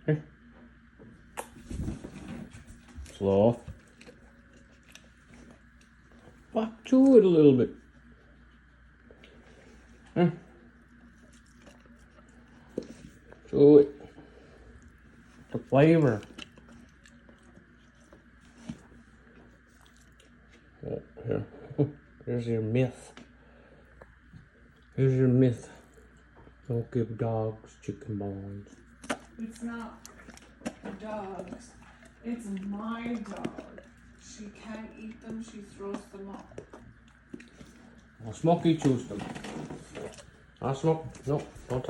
Here. Slow. Back to it a little bit. Here. To it. The flavor. Oh, here. Here's your myth. Here's your myth. Don't give dogs chicken bones. It's not the dog's. It's my dog. She can't eat them. She throws them up. Smokey chews them. Smoke. No, don't